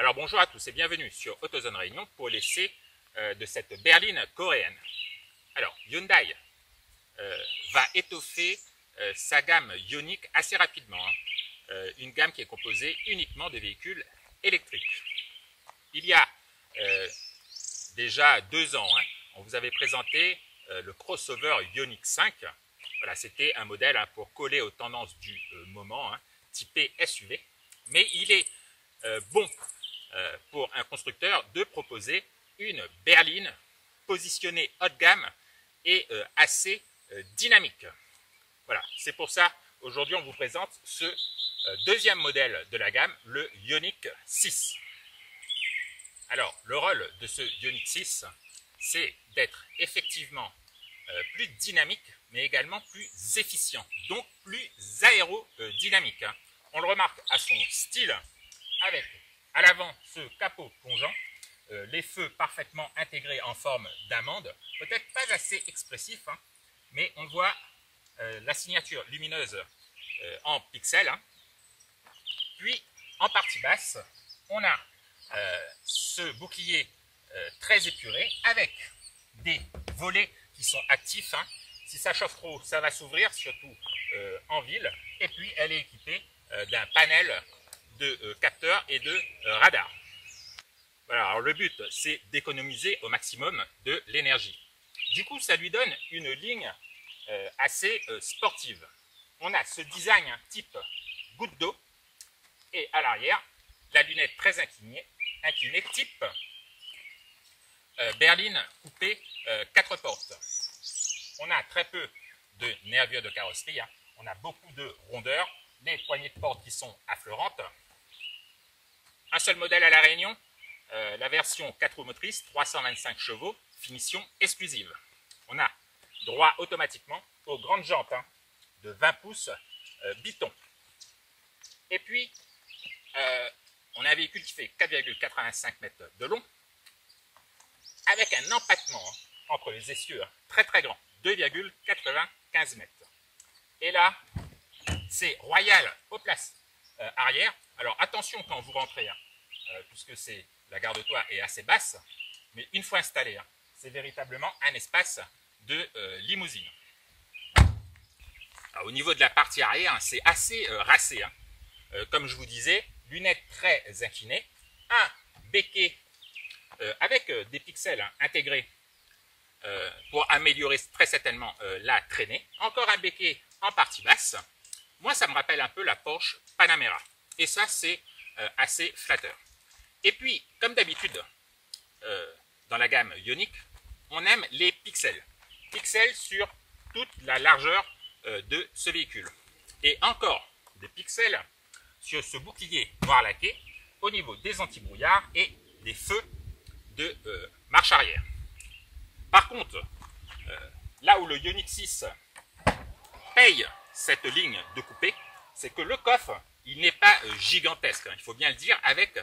Alors bonjour à tous et bienvenue sur AutoZone Réunion pour l'essai de cette berline coréenne. Alors Hyundai va étoffer sa gamme Ioniq assez rapidement, une gamme qui est composée uniquement de véhicules électriques. Il y a déjà 2 ans, on vous avait présenté le crossover Ioniq 5. Voilà, c'était un modèle pour coller aux tendances du moment, typé SUV. Mais il est bon pour un constructeur de proposer une berline positionnée haut de gamme et assez dynamique. Voilà, c'est pour ça aujourd'hui on vous présente ce deuxième modèle de la gamme, le Ioniq 6. Alors le rôle de ce Ioniq 6, c'est d'être effectivement plus dynamique, mais également plus efficient, donc plus aérodynamique. On le remarque à son style, avec à l'avant ce capot plongeant, les feux parfaitement intégrés en forme d'amande, peut-être pas assez expressif, mais on voit la signature lumineuse en pixels. Puis en partie basse, on a ce bouclier très épuré avec des volets qui sont actifs. Si ça chauffe trop, ça va s'ouvrir, surtout en ville. Et puis elle est équipée d'un panel de capteurs et de radars. Voilà, alors le but, c'est d'économiser au maximum de l'énergie. Du coup, ça lui donne une ligne assez sportive. On a ce design type goutte d'eau et à l'arrière, la lunette très inclinée type berline coupée 4 portes. On a très peu de nervures de carrosserie, on a beaucoup de rondeur, les poignées de porte qui sont affleurantes. Un seul modèle à la Réunion, la version 4 roues motrices, 325 chevaux, finition exclusive. On a droit automatiquement aux grandes jantes de 20 pouces Biton. Et puis, on a un véhicule qui fait 4,85 mètres de long, avec un empattement entre les essieux très très grand, 2,95 mètres. Et là, c'est royal aux places arrière. Alors attention quand vous rentrez, puisque la garde-toit est assez basse, mais une fois installé, c'est véritablement un espace de limousine. Alors, au niveau de la partie arrière, c'est assez racé. Comme je vous disais, lunettes très inclinées, un béquet avec des pixels intégrés pour améliorer très certainement la traînée. Encore un béquet en partie basse. Moi, ça me rappelle un peu la Porsche Panamera. Et ça, c'est assez flatteur. Et puis, comme d'habitude, dans la gamme Ioniq, on aime les pixels. Pixels sur toute la largeur de ce véhicule. Et encore des pixels sur ce bouclier noir laqué au niveau des antibrouillards et des feux de marche arrière. Par contre, là où le Ioniq 6 paye cette ligne de coupé, c'est que le coffre, il n'est pas gigantesque, il faut bien le dire, avec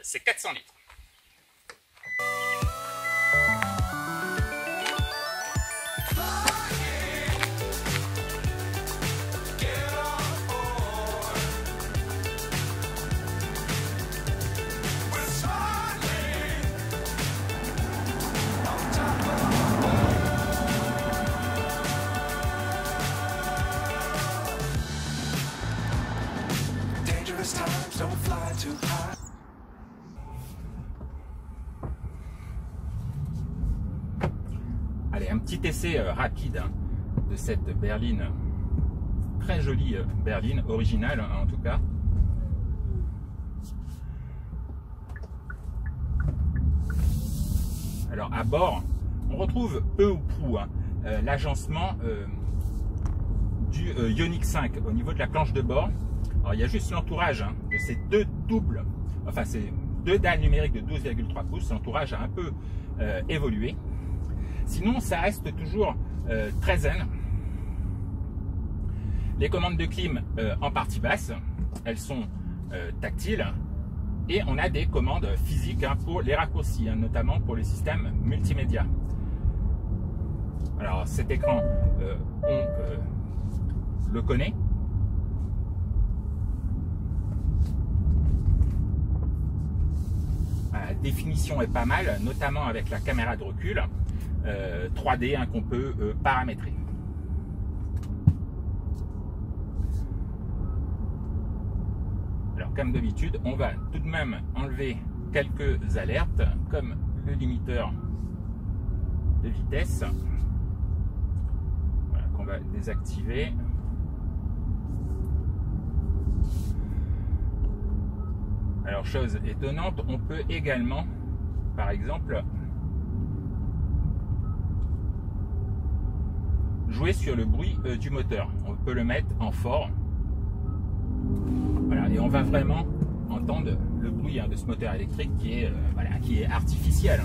ces 400 litres. Allez, un petit essai rapide de cette berline, très jolie berline, originale en tout cas. Alors à bord, on retrouve peu ou prou l'agencement du Ioniq 5 au niveau de la planche de bord. Alors, il y a juste l'entourage de ces ces deux dalles numériques de 12,3 pouces. L'entourage a un peu évolué. Sinon, ça reste toujours très zen. Les commandes de clim en partie basse, elles sont tactiles. Et on a des commandes physiques pour les raccourcis, notamment pour le système multimédia. Alors cet écran, on le connaît. définition est pas mal, notamment avec la caméra de recul 3D qu'on peut paramétrer. Alors comme d'habitude, on va tout de même enlever quelques alertes comme le limiteur de vitesse, voilà, qu'on va désactiver. Alors chose étonnante, on peut également, par exemple, jouer sur le bruit du moteur. On peut le mettre en fort. Voilà, et on va vraiment entendre le bruit de ce moteur électrique qui est, voilà, qui est artificiel.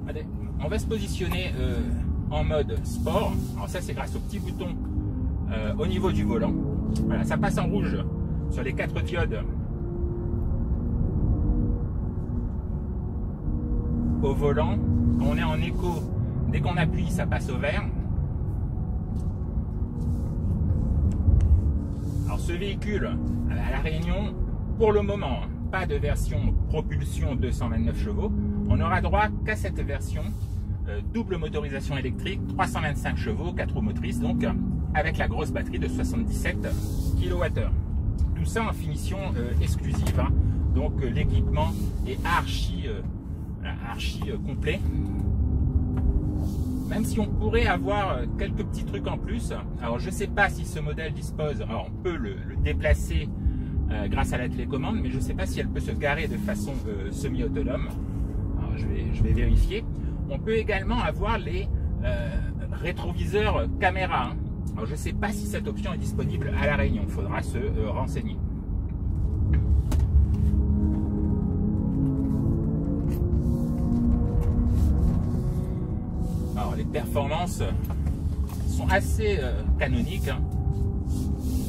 Allez, on va se positionner en mode sport. Alors ça, c'est grâce au petit bouton au niveau du volant. Voilà, ça passe en rouge sur les 4 diodes au volant. Quand on est en éco, dès qu'on appuie, ça passe au vert. Alors ce véhicule à La Réunion, pour le moment, pas de version propulsion 229 chevaux. On n'aura droit qu'à cette version double motorisation électrique, 325 chevaux, 4 roues motrices, donc avec la grosse batterie de 77 kWh. Tout ça en finition exclusive, donc l'équipement est archi complet. Même si on pourrait avoir quelques petits trucs en plus. Alors je ne sais pas si ce modèle dispose, alors on peut le déplacer grâce à la télécommande, mais je ne sais pas si elle peut se garer de façon semi-autonome. Alors je vais vérifier. On peut également avoir les rétroviseurs caméra. Alors je ne sais pas si cette option est disponible à La Réunion, il faudra se renseigner. Alors les performances sont assez canoniques.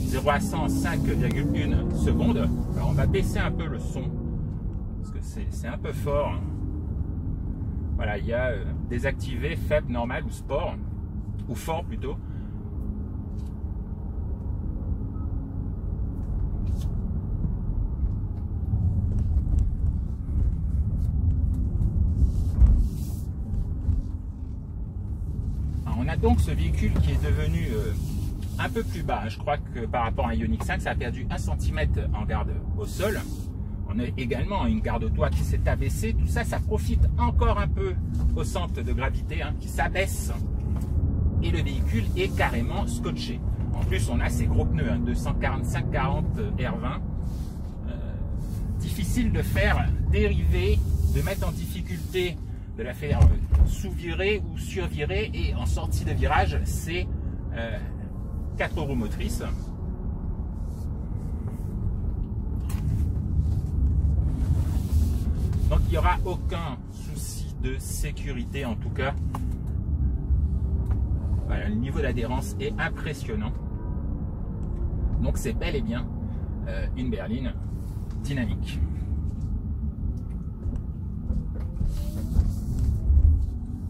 0 à 100 5,1 secondes. Alors on va baisser un peu le son parce que c'est un peu fort. Voilà, il y a désactivé, faible, normal ou sport, ou fort plutôt. Alors, on a donc ce véhicule qui est devenu un peu plus bas. Je crois que par rapport à un Ioniq 5, ça a perdu 1 cm en garde au sol. On a également une garde au toit qui s'est abaissée. Tout ça, ça profite encore un peu au centre de gravité qui s'abaisse. Et le véhicule est carrément scotché. En plus, on a ces gros pneus, 245-40 R20. Difficile de faire dériver, de mettre en difficulté, de la faire sous-virer ou survirer. Et en sortie de virage, c'est 4 roues motrices. Donc il n'y aura aucun souci de sécurité en tout cas. Voilà, le niveau d'adhérence est impressionnant. Donc c'est bel et bien une berline dynamique.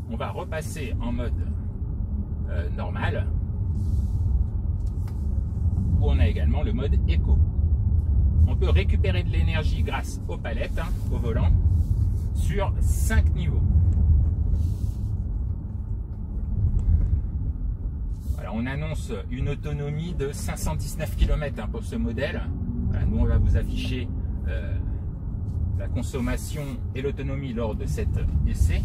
On va repasser en mode normal, où on a également le mode éco. On peut récupérer de l'énergie grâce aux palettes, au volant, sur 5 niveaux. Voilà, on annonce une autonomie de 519 km pour ce modèle. Voilà, nous, on va vous afficher la consommation et l'autonomie lors de cet essai.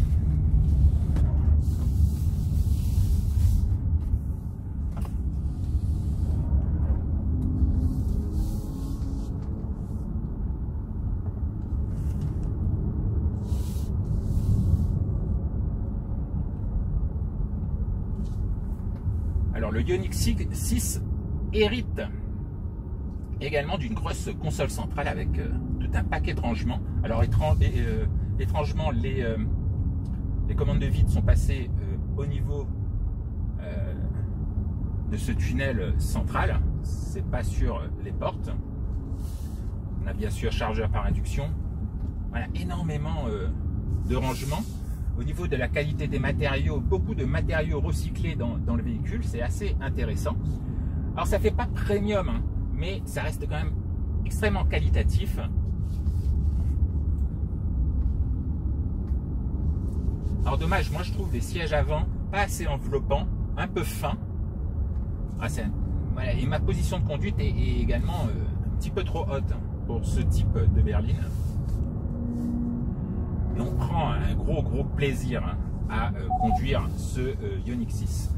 Alors le Ioniq 6 hérite également d'une grosse console centrale avec tout un paquet de rangements. Alors étrangement, les commandes de vide sont passées au niveau de ce tunnel central. C'est pas sur les portes. On a bien sûr chargeur par induction. Voilà, énormément de rangements. Au niveau de la qualité des matériaux, beaucoup de matériaux recyclés dans le véhicule, c'est assez intéressant. Alors ça fait pas premium, mais ça reste quand même extrêmement qualitatif. Alors dommage, moi je trouve les sièges avant pas assez enveloppants, un peu fins. Ah, voilà, et ma position de conduite est également un petit peu trop haute pour ce type de berline. Et on prend un gros plaisir à conduire ce Ioniq 6.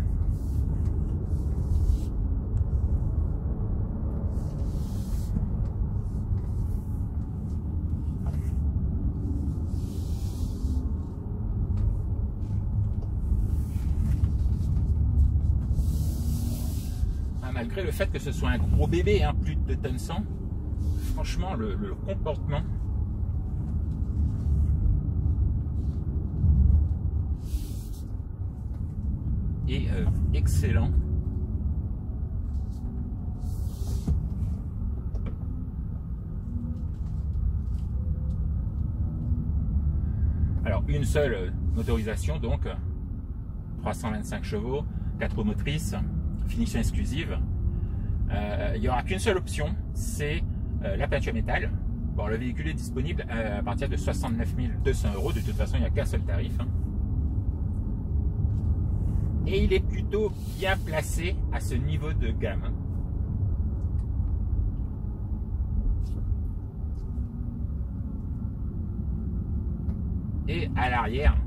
Malgré le fait que ce soit un gros bébé, hein, plus de 2 tonnes 100, franchement le comportement est excellent. Alors une seule motorisation, donc 325 chevaux, 4 roues motrices, finition exclusive. Il n'y aura qu'une seule option, c'est la peinture métal. Bon, le véhicule est disponible à partir de 69 200 €. De toute façon, il n'y a qu'un seul tarif. Et il est plutôt bien placé à ce niveau de gamme. Et à l'arrière,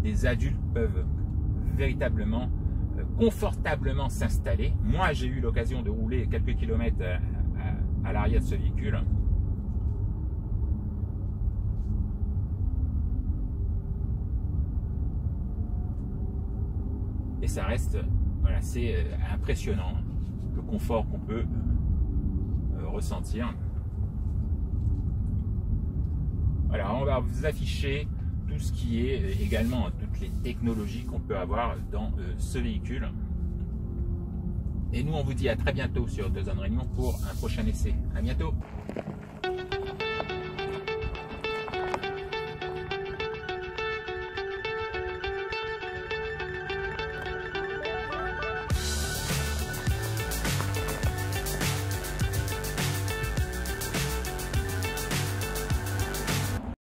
des adultes peuvent véritablement, confortablement s'installer. Moi, j'ai eu l'occasion de rouler quelques kilomètres à l'arrière de ce véhicule. Et ça reste, voilà, c'est impressionnant le confort qu'on peut ressentir. Voilà, on va vous afficher tout ce qui est également toutes les technologies qu'on peut avoir dans ce véhicule. Et nous, on vous dit à très bientôt sur AutoZone Réunion pour un prochain essai. À bientôt.